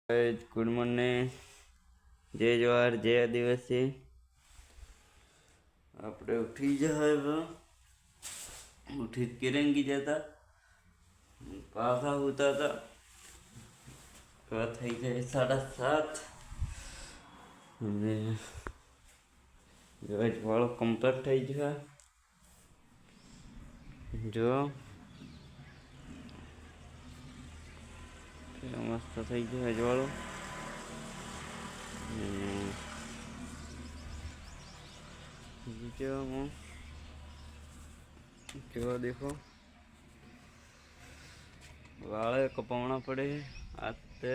Good morning, जय जवाहर, जय आदिवासी। આપણે ઉઠી જાય ઉઠી કિરંગી જતા પાછા ઉતા હતા થઈ જાય 7:30 અને વાળો કમ્પ્લીટ થઈ ગયો જો મસ્ત થઈ ગયો વાળો जो देखो वाले कपावना पड़े आते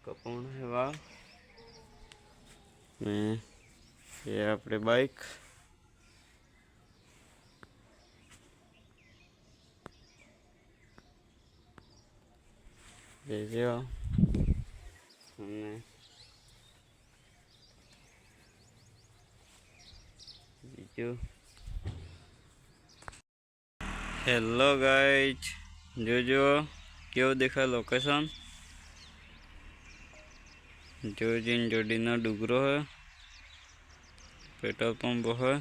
कपावना है वाल में ये अपने बाइक जो हेलो गाइज, जो क्यों देखा लोकेशन जो जिन जोड़ी ना डुगरो है, पेट्रोल पंप है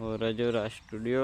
और जो राज स्टूडियो